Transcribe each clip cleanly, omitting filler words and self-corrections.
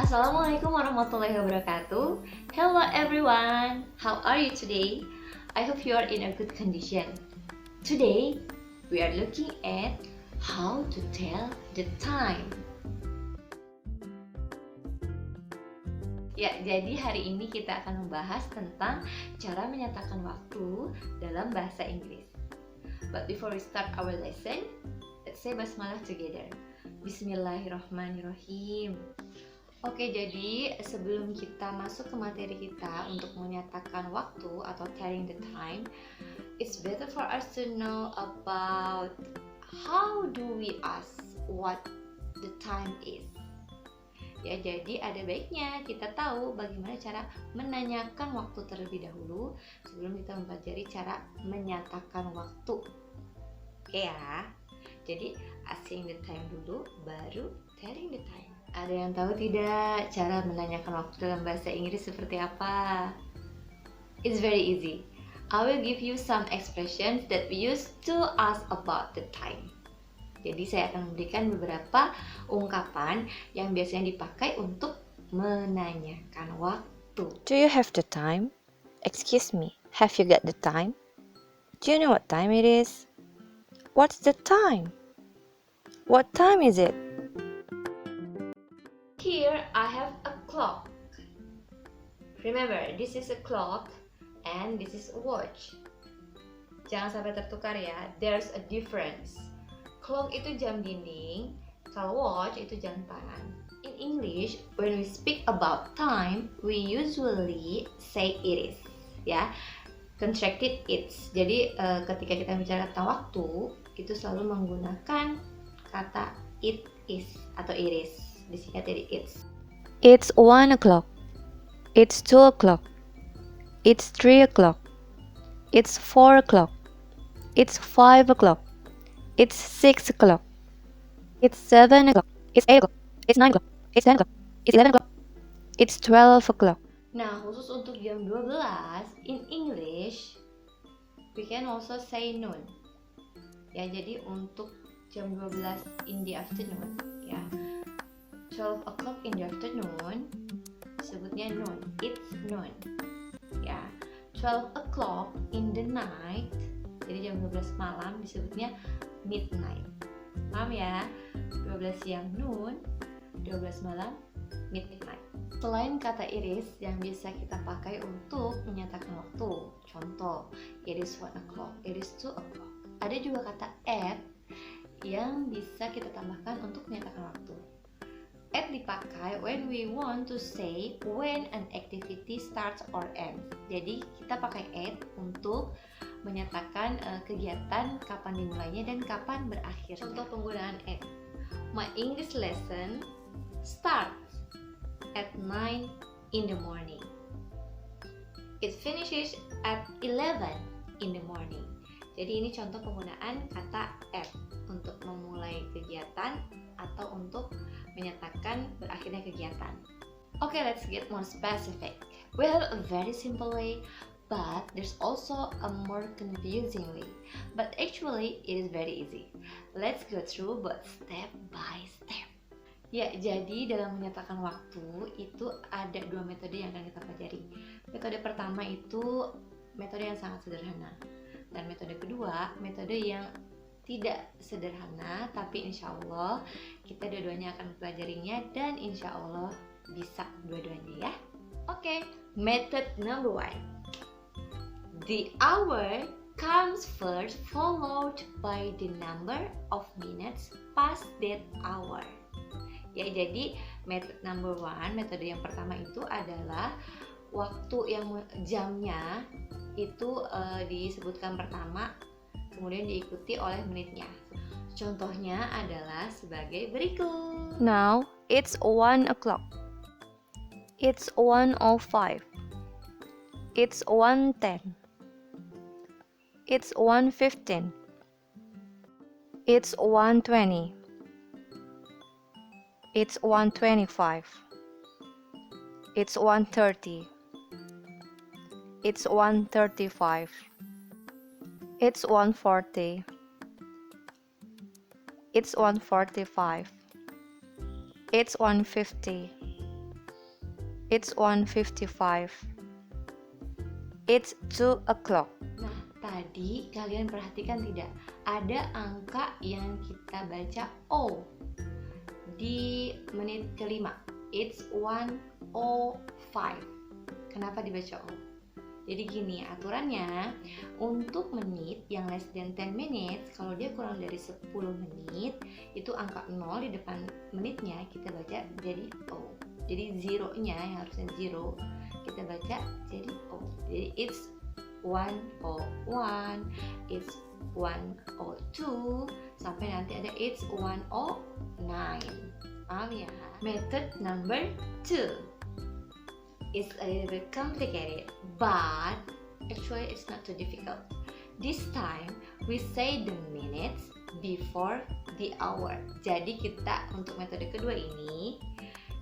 Assalamualaikum warahmatullahi wabarakatuh. Hello everyone, how are you today? I hope you are in a good condition. Today, we are looking at how to tell the time. Ya, jadi hari ini kita akan membahas tentang cara menyatakan waktu dalam bahasa Inggris. But before we start our lesson, let's say basmalah together. Bismillahirrahmanirrahim. Oke, jadi sebelum kita masuk ke materi kita untuk menyatakan waktu atau telling the time, it's better for us to know about how do we ask what the time is. Ya, jadi ada baiknya kita tahu bagaimana cara menanyakan waktu terlebih dahulu sebelum kita mempelajari cara menyatakan waktu. Oke ya. Jadi asking the time dulu, baru telling the time. Ada yang tahu tidak cara menanyakan waktu dalam bahasa Inggris seperti apa? It's very easy. I will give you some expressions that we use to ask about the time. Jadi saya akan memberikan beberapa ungkapan yang biasanya dipakai untuk menanyakan waktu. Do you have the time? Excuse me, have you got the time? Do you know what time it is? What's the time? What time is it? Here I have a clock. Remember, this is a clock and this is a watch. Jangan sampai tertukar ya, there's a difference. Clock itu jam dinding, kalau watch itu jam tangan. In English, when we speak about time, we usually say it is, ya, contracted it's. Jadi ketika kita bicara tentang waktu, itu selalu menggunakan kata it is atau it is. Disingkat jadi it's. It's 1 o'clock. It's 2 o'clock. It's 3 o'clock. It's 4 o'clock. It's 5 o'clock. It's 6 o'clock. It's 7 o'clock. It's 8 o'clock. It's 9 o'clock. It's 10 o'clock. It's 11 o'clock. It's 12 o'clock. Nah, khusus untuk jam 12, in English, we can also say noon. Ya, jadi untuk jam 12 in the afternoon, ya. 12 o'clock in the afternoon, sebutnya noon. It's noon. Ya, 12 o'clock in the night, jadi jam 12 malam disebutnya midnight. Paham ya? 12 siang noon, 12 malam midnight. Selain kata iris yang bisa kita pakai untuk menyatakan waktu, contoh, it is 1 o'clock, it is 2 o'clock. Ada juga kata at yang bisa kita tambahkan untuk menyatakan waktu. At dipakai when we want to say when an activity starts or ends. Jadi kita pakai at untuk menyatakan kegiatan kapan dimulainya dan kapan berakhirnya. Contoh penggunaan at. My English lesson starts at 9 in the morning. It finishes at 11 in the morning. Jadi ini contoh penggunaan kata at untuk memulai kegiatan atau untuk menyatakan berakhirnya kegiatan. Okay, let's get more specific. Well, a very simple way, but there's also a more confusing way. But actually, it is very easy. Let's go through but step by step. Ya, jadi dalam menyatakan waktu itu ada dua metode yang akan kita pelajari. Metode pertama itu metode yang sangat sederhana. Dan metode kedua, metode yang tidak sederhana, tapi insya Allah kita dua-duanya akan mempelajarinya dan insya Allah bisa dua-duanya ya. Oke, method number 1. The hour comes first, followed by the number of minutes past that hour. Ya, jadi method number 1, metode yang pertama itu adalah waktu yang jamnya itu disebutkan pertama, kemudian diikuti oleh menitnya. Contohnya adalah sebagai berikut. Now, it's 1 o'clock. It's 1:05. It's 1:10. It's 1:15. It's 1:20. It's 1:25. It's 1:30. It's 1:35. It's 1:40. It's 1:45. It's 1:50. It's 1:55. It's 2 o'clock. Nah, tadi kalian perhatikan tidak? Ada angka yang kita baca O di menit kelima. It's 1:05. Kenapa dibaca O? Jadi gini aturannya, untuk menit yang less than 10 minutes, kalau dia kurang dari 10 menit, itu angka 0 di depan menitnya kita baca jadi O. Jadi zero-nya yang harusnya zero, kita baca jadi O. Jadi it's 1:01, it's 1:02, sampai nanti ada it's 1:09. Paham ya? Method number 2. It's a little bit complicated, but actually it's not too difficult. This time we say the minutes before the hour. Jadi kita untuk metode kedua ini,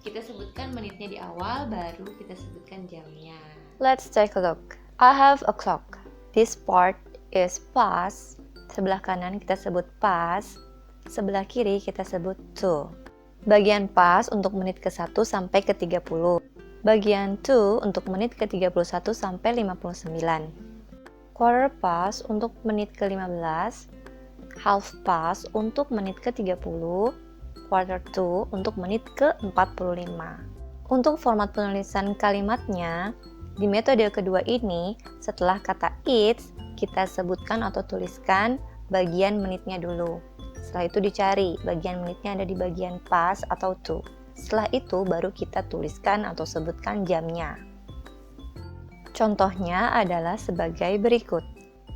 kita sebutkan menitnya di awal, baru kita sebutkan jamnya. Let's take a look. I have a clock. This part is past. Sebelah kanan kita sebut past, sebelah kiri kita sebut to. Bagian past untuk menit ke-1 sampai ke-30. Bagian to untuk menit ke-31 sampai 59. Quarter past untuk menit ke-15. Half past untuk menit ke-30. Quarter to untuk menit ke-45. Untuk format penulisan kalimatnya, di metode kedua ini, setelah kata it's, kita sebutkan atau tuliskan bagian menitnya dulu. Setelah itu dicari bagian menitnya ada di bagian past atau to. Setelah itu baru kita tuliskan atau sebutkan jamnya. Contohnya adalah sebagai berikut.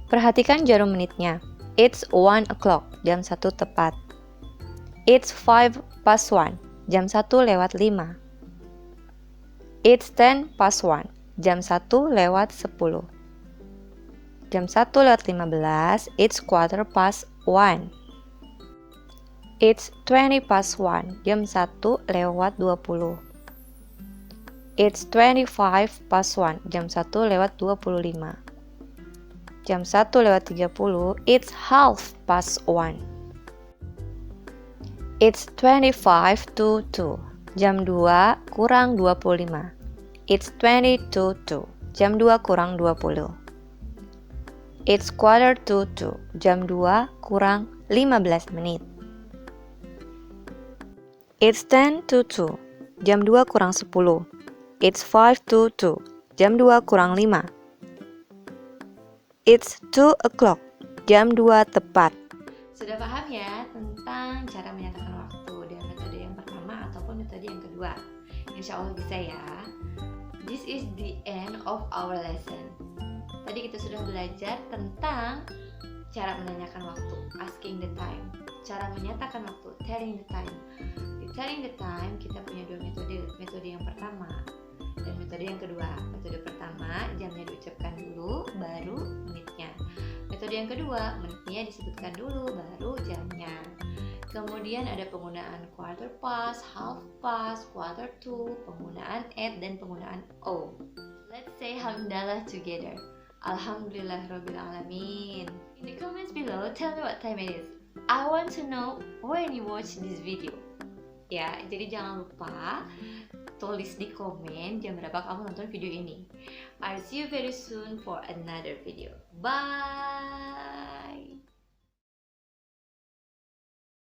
Perhatikan jarum menitnya. It's 1 o'clock, jam 1 tepat. It's 1:05, jam 1 lewat 5. It's 1:10, jam 1 lewat 10. Jam 1 lewat 15, it's 1:15. It's 20:01, jam 1 lewat 20. It's 25:01, jam 1 lewat 25. Jam 1 lewat 30, it's 1/2. It's 25:02, jam 2 kurang 25. It's 20:02, jam 2 kurang 20. It's 1/4, jam 2 kurang 15 menit. It's 10:02, jam 2 kurang 10. It's 5:02, jam 2 kurang 5. It's 2 o'clock, jam 2 tepat. Sudah paham ya tentang cara menyatakan waktu dengan metode yang pertama ataupun metode yang kedua? Insya Allah bisa ya. This is the end of our lesson. Tadi kita sudah belajar tentang cara menanyakan waktu, asking the time. Cara menyatakan waktu, telling the time. Di telling the time kita punya dua metode. Metode yang pertama dan metode yang kedua. Metode pertama jamnya diucapkan dulu, baru menitnya. Metode yang kedua menitnya disebutkan dulu, baru jamnya. Kemudian ada penggunaan quarter past, half past, quarter to, penggunaan at dan penggunaan o. Let's say hamdalah together. Alhamdulillah Rabbil Alamin. In the comments below, tell me what time it is. I want to know when you watch this video. Ya, jadi jangan lupa tulis di komen jam berapa kamu nonton video ini. I'll see you very soon for another video. Bye.